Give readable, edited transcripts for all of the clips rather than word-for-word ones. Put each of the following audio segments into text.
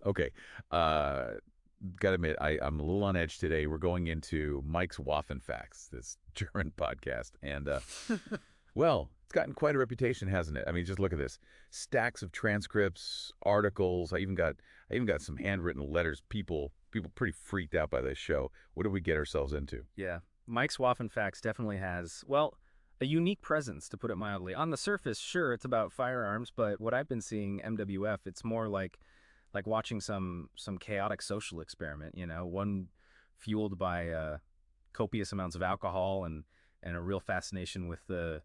Okay. Uh, Gotta admit, I'm a little on edge today. We're going into Mike's Waffen Facts, this German podcast, and well, it's gotten quite a reputation, hasn't it? I mean, just look at this: stacks of transcripts, articles. I even got some handwritten letters. People pretty freaked out by this show. What did we get ourselves into? Yeah, Mike's Waffen Facts definitely has, well, a unique presence, to put it mildly. On the surface, sure, it's about firearms, but what I've been seeing MWF, it's more like watching some chaotic social experiment, one fueled by copious amounts of alcohol and a real fascination with the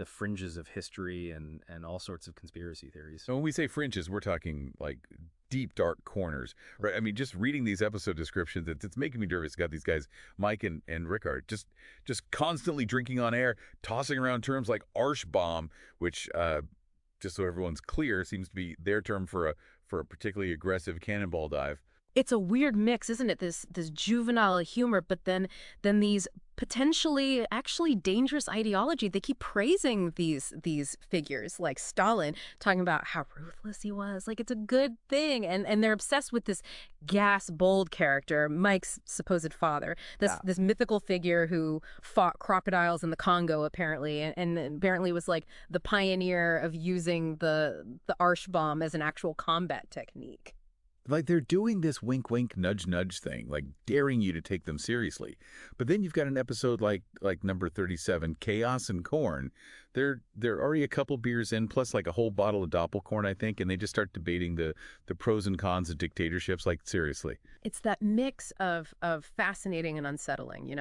fringes of history and all sorts of conspiracy theories. So when we say fringes, we're talking like deep, dark corners, right? I mean, just reading these episode descriptions, it's making me nervous. Got these guys, Mike and Rickard, just constantly drinking on air, tossing around terms like Arschbomb, which, just so everyone's clear, seems to be their term for a particularly aggressive cannonball dive. It's a weird mix, isn't it? This juvenile humor, but then these potentially actually dangerous ideology. They keep praising these figures like Stalin, talking about how ruthless he was. Like it's a good thing, and they're obsessed with this gas bold character, Mike's supposed father, this mythical figure who fought crocodiles in the Congo apparently, and apparently was like the pioneer of using the Arschbomb as an actual combat technique. Like they're doing this wink wink nudge nudge thing, like daring you to take them seriously. But then you've got an episode like number 37, Chaos and Corn. They're already a couple beers in, plus like a whole bottle of Doppelkorn, I think, and they just start debating the pros and cons of dictatorships. Like seriously. It's that mix of fascinating and unsettling,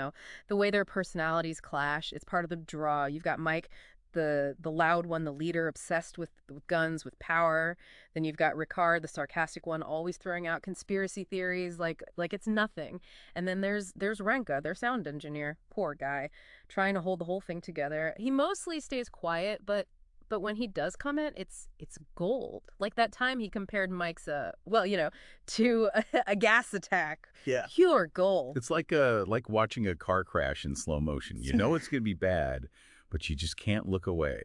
the way their personalities clash. It's part of the draw. You've got Mike, the loud one, the leader, obsessed with guns, with power. Then you've got Ricard, the sarcastic one, always throwing out conspiracy theories like it's nothing. And then there's Renka, their sound engineer, poor guy, trying to hold the whole thing together. He mostly stays quiet, but when he does comment, it's gold. Like that time he compared Mike's to a gas attack. Yeah. Pure gold. It's like watching a car crash in slow motion. You know it's going to be bad, but you just can't look away.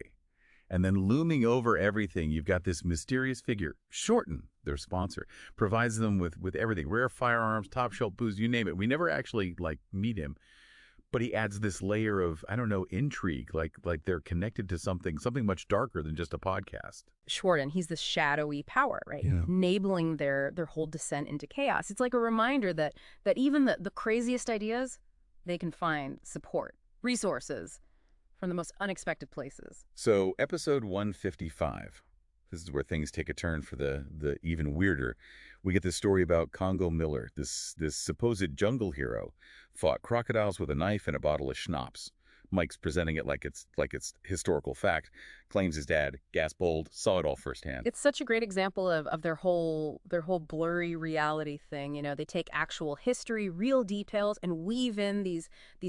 And then looming over everything, you've got this mysterious figure, Shorten, their sponsor, provides them with everything, rare firearms, top shelf booze, you name it. We never actually meet him, but he adds this layer of, I don't know, intrigue, like they're connected to something much darker than just a podcast. Shorten, he's this shadowy power, right? Yeah. Enabling their whole descent into chaos. It's like a reminder that even the craziest ideas, they can find support, resources, from the most unexpected places. So episode 155, this is where things take a turn for the even weirder. We get this story about Congo Miller, this supposed jungle hero, fought crocodiles with a knife and a bottle of schnapps. Mike's presenting it like it's historical fact, claims his dad, gas bold, saw it all firsthand. It's such a great example of their whole blurry reality thing. They take actual history, real details, and weave in these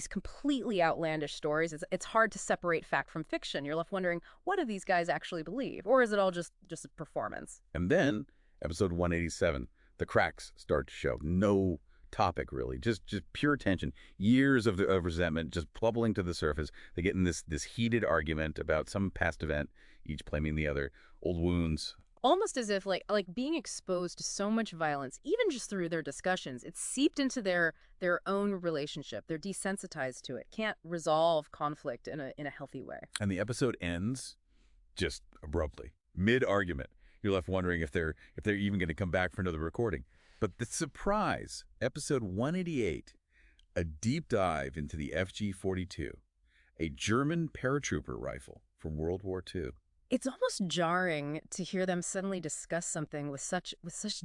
completely outlandish stories. It's hard to separate fact from fiction. You're left wondering, what do these guys actually believe? Or is it all just a performance? And then, episode 187, the cracks start to show. No topic really, just pure tension, years of resentment just bubbling to the surface. They get in this heated argument about some past event, each blaming the other, old wounds. Almost as if like being exposed to so much violence, even just through their discussions, it's seeped into their own relationship. They're desensitized to it, can't resolve conflict in a healthy way. And the episode ends just abruptly, mid-argument. You're left wondering if they're even going to come back for another recording. But the surprise, episode 188, a deep dive into the FG-42, a German paratrooper rifle from World War II. It's almost jarring to hear them suddenly discuss something with such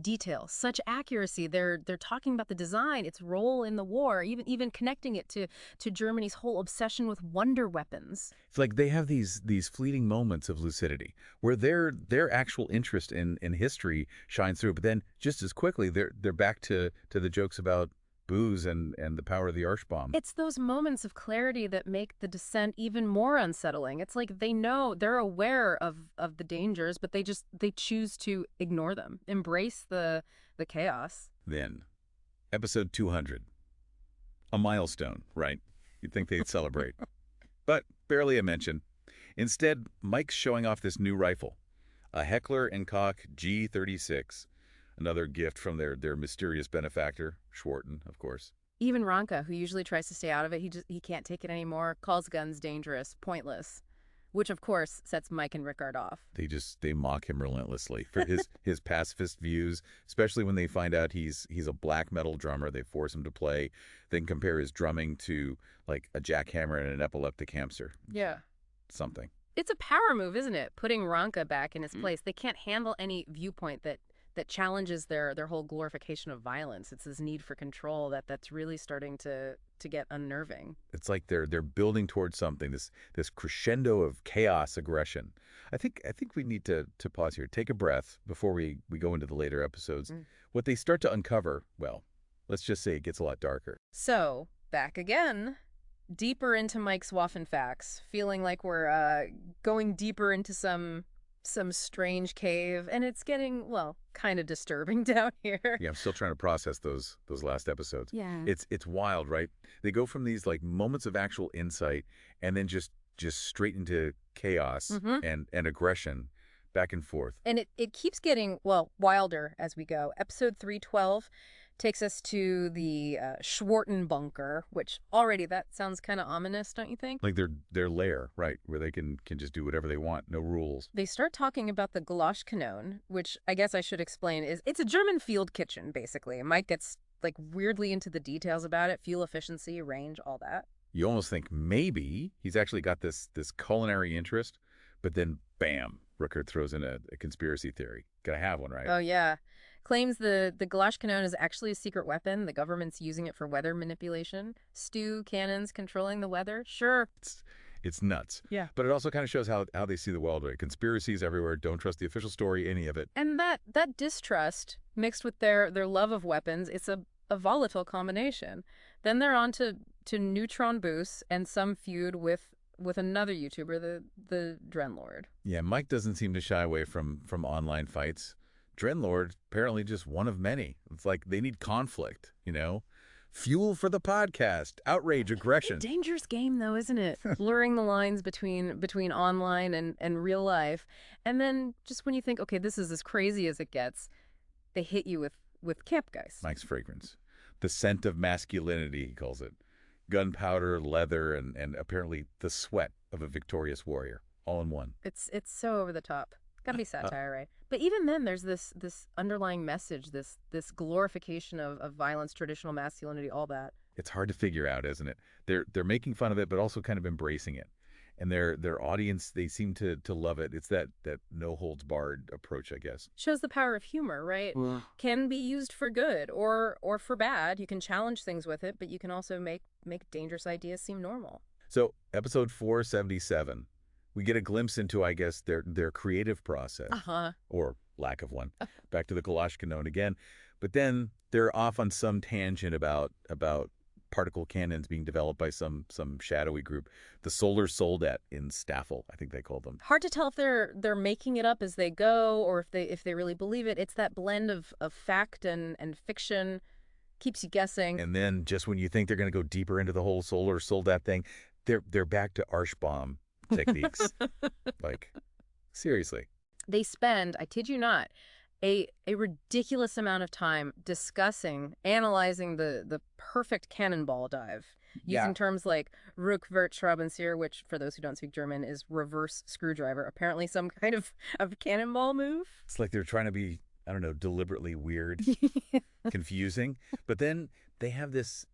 detail, such accuracy. They're talking about the design, its role in the war, even connecting it to Germany's whole obsession with wonder weapons. It's like they have these fleeting moments of lucidity where their actual interest in history shines through, but then just as quickly they're back to the jokes about booze and the power of the Arschbomb. It's those moments of clarity that make the descent even more unsettling. It's like they're aware of the dangers, but they choose to ignore them, embrace the chaos. Then, episode 200, a milestone, right? You'd think they'd celebrate. But barely a mention. Instead, Mike's showing off this new rifle, a Heckler & Koch G36. Another gift from their mysterious benefactor, Schwarten, of course. Even Ronka, who usually tries to stay out of it, he can't take it anymore, calls guns dangerous, pointless, which of course sets Mike and Rickard off. They mock him relentlessly for his pacifist views, especially when they find out he's a black metal drummer. They force him to play, then compare his drumming to like a jackhammer and an epileptic hamster. Yeah. Something. It's a power move, isn't it? Putting Ronka back in his place. They can't handle any viewpoint that challenges their whole glorification of violence. It's this need for control that's really starting to get unnerving. It's like they're building towards something, this crescendo of chaos aggression. I think we need to pause here, take a breath before we go into the later episodes. What they start to uncover, well, let's just say it gets a lot darker. So, back again. Deeper into Mike's Waffen facts, feeling like we're going deeper into some strange cave, and it's getting, well, kind of disturbing down here. Yeah, I'm still trying to process those last episodes. Yeah. It's wild, right? They go from these like moments of actual insight and then just straight into chaos and aggression back and forth. And it keeps getting, well, wilder as we go. Episode 312 takes us to the Schwarten bunker, which already that sounds kind of ominous, don't you think? Like their lair, right, where they can just do whatever they want, no rules. They start talking about the Gulaschkanone, which I guess I should explain it's a German field kitchen, basically. Mike gets like weirdly into the details about it, fuel efficiency, range, all that. You almost think maybe he's actually got this culinary interest, but then bam, Rickard throws in a conspiracy theory. Gotta have one, right? Oh, yeah. Claims the Gulaschkanone is actually a secret weapon. The government's using it for weather manipulation. Stew cannons controlling the weather. Sure. It's nuts. Yeah. But it also kind of shows how they see the world, right? Conspiracies everywhere. Don't trust the official story, any of it. And that distrust mixed with their love of weapons, it's a volatile combination. Then they're on to neutron boosts and some feud with another YouTuber, the Drenlord. Yeah, Mike doesn't seem to shy away from online fights. Drenlord, apparently just one of many. It's like they need conflict, you know? Fuel for the podcast, outrage, aggression. Dangerous game, though, isn't it? Blurring the lines between online and real life. And then just when you think, okay, this is as crazy as it gets, they hit you with Campgeist. Mike's fragrance. The scent of masculinity, he calls it. Gunpowder, leather, and apparently the sweat of a victorious warrior, all in one. It's so over the top. Gotta be satire, right? But even then, there's this underlying message, this glorification of violence, traditional masculinity, all that. It's hard to figure out, isn't it? They're making fun of it, but also kind of embracing it. And their audience, they seem to love it. It's that no holds barred approach, I guess. Shows the power of humor, right? Can be used for good or for bad. You can challenge things with it, but you can also make dangerous ideas seem normal. So episode 477. We get a glimpse into, I guess, their creative process, or lack of one. Back to the Gulaschkanone again, but then they're off on some tangent about particle cannons being developed by some shadowy group, the Solar Soldat in Staffel, I think they call them. Hard to tell if they're making it up as they go, or if they really believe it. It's that blend of fact and fiction, keeps you guessing. And then just when you think they're going to go deeper into the whole Solar Soldat thing, they're back to Arschbaum techniques. Like, seriously. They spend, I kid you not, a ridiculous amount of time discussing, analyzing the perfect cannonball dive, using terms like Rückwärtsschraubenzieher, which, for those who don't speak German, is reverse screwdriver. Apparently some kind of cannonball move. It's like they're trying to be, I don't know, deliberately weird, confusing. But then they have this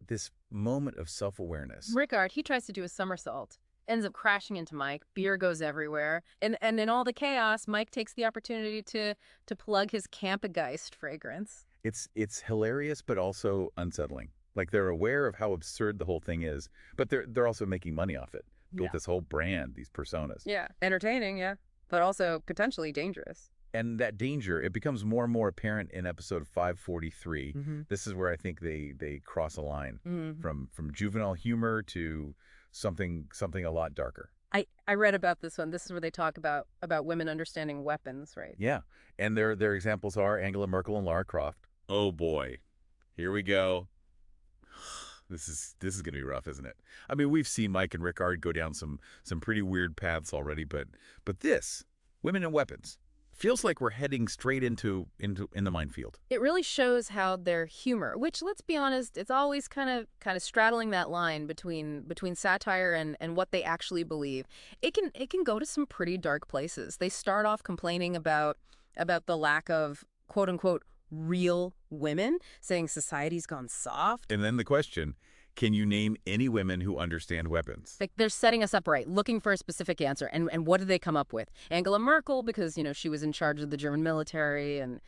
moment of self-awareness. Rickard, he tries to do a somersault. Ends up crashing into Mike. Beer goes everywhere. And in all the chaos, Mike takes the opportunity to plug his Campgeist fragrance. It's hilarious, but also unsettling. Like, they're aware of how absurd the whole thing is, but they're also making money off it. Built this whole brand, these personas. Yeah. Entertaining, yeah. But also potentially dangerous. And that danger, it becomes more and more apparent in episode 543. This is where I think they cross a line from juvenile humor to something a lot darker. I read about this one. This is where they talk about women understanding weapons, right? Yeah. And their examples are Angela Merkel and Lara Croft. Oh boy. Here we go. This is going to be rough, isn't it? I mean, we've seen Mike and Rickard go down some pretty weird paths already, but this, women and weapons, Feels like we're heading straight into the minefield. It really shows how their humor, which, let's be honest, it's always kind of straddling that line between satire and what they actually believe. It can go to some pretty dark places. They start off complaining about the lack of quote unquote real women, saying society's gone soft. And then the question, can you name any women who understand weapons? Like, they're setting us up right, looking for a specific answer. And what do they come up with? Angela Merkel, because, she was in charge of the German military, and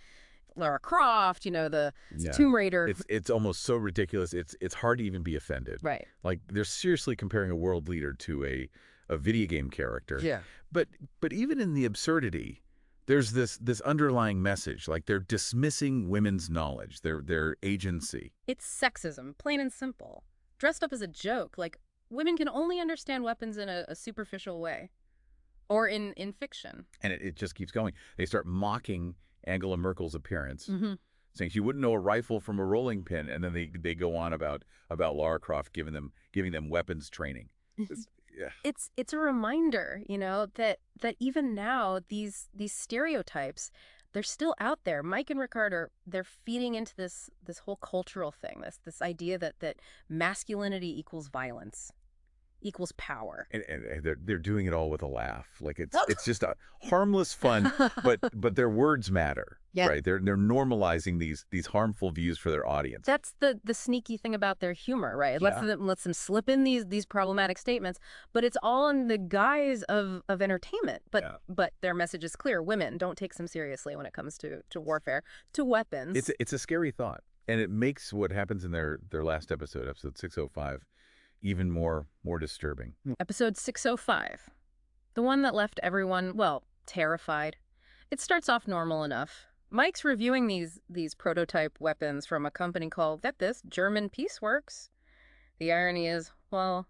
Lara Croft, the Tomb Raider. It's almost so ridiculous. It's hard to even be offended. Right. Like, they're seriously comparing a world leader to a video game character. Yeah. But even in the absurdity, there's this underlying message. Like, they're dismissing women's knowledge, their agency. It's sexism, plain and simple. Dressed up as a joke, like women can only understand weapons in a superficial way, or in fiction. And it just keeps going. They start mocking Angela Merkel's appearance, Mm-hmm. saying she wouldn't know a rifle from a rolling pin, and then they go on about Lara Croft giving them weapons training. Yeah. It's a reminder, that even now these stereotypes, they're still out there. Mike and Ricard they're feeding into this whole cultural thing, this idea that masculinity equals violence, equals power. And they're doing it all with a laugh. Like, it's just a harmless fun, but their words matter. Yeah. Right? They're normalizing these harmful views for their audience. That's the sneaky thing about their humor, right? It lets them slip in these problematic statements, but it's all in the guise of entertainment. But their message is clear: women, don't take them seriously when it comes to warfare, to weapons. It's a scary thought, and it makes what happens in their last episode 605, even more disturbing. Episode 605, the one that left everyone, well, terrified. It starts off normal enough. Mike's reviewing these prototype weapons from a company called, get this, German Peace Works. The irony is, well,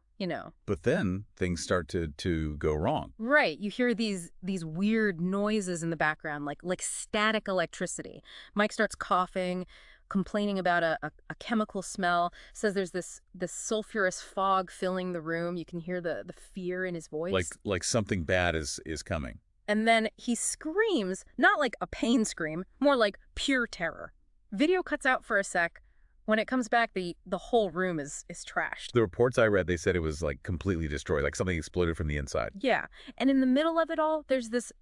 But then things start to go wrong. Right. You hear these weird noises in the background, like static electricity. Mike starts coughing, complaining about a chemical smell, says there's this sulfurous fog filling the room. You can hear the fear in his voice. Like something bad is coming. And then he screams, not like a pain scream, more like pure terror. Video cuts out for a sec. When it comes back, the whole room is trashed. The reports I read, they said it was like completely destroyed, like something exploded from the inside. Yeah. And in the middle of it all, there's this,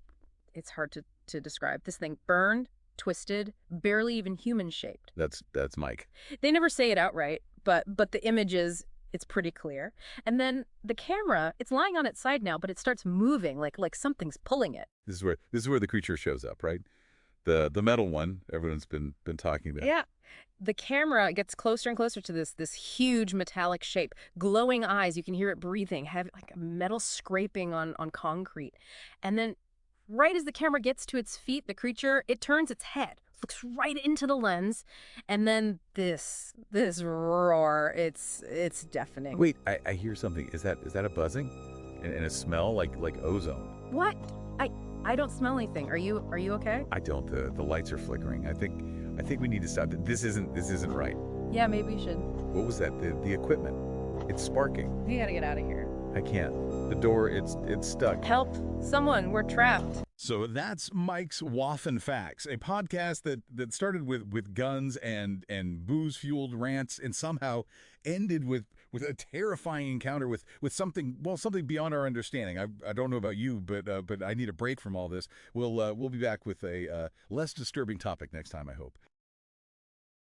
it's hard to describe, this thing burned, twisted, barely even human-shaped. That's Mike. They never say it outright, but the image is, it's pretty clear. And then the camera, it's lying on its side now, but it starts moving like something's pulling it. This is where the creature shows up, right? The metal one everyone's been talking about. Yeah. The camera gets closer and closer to this huge metallic shape, glowing eyes. You can hear it breathing, have like a metal scraping on concrete. And then right as the camera gets to its feet, the creature, it turns its head, looks right into the lens, and then this roar, it's deafening. Wait, I hear something. Is that a buzzing? And a smell like ozone? What? I don't smell anything. Are you okay? I don't. The lights are flickering. I think we need to stop. This isn't right. Yeah, maybe we should. What was that? The equipment. It's sparking. We gotta get out of here. I can't. The door, it's stuck. Help! Someone, we're trapped. So that's Mike's Waffen Facts, a podcast that started with guns and booze-fueled rants and somehow ended with a terrifying encounter with something beyond our understanding. I don't know about you, but I need a break from all this. We'll be back with a less disturbing topic next time, I hope.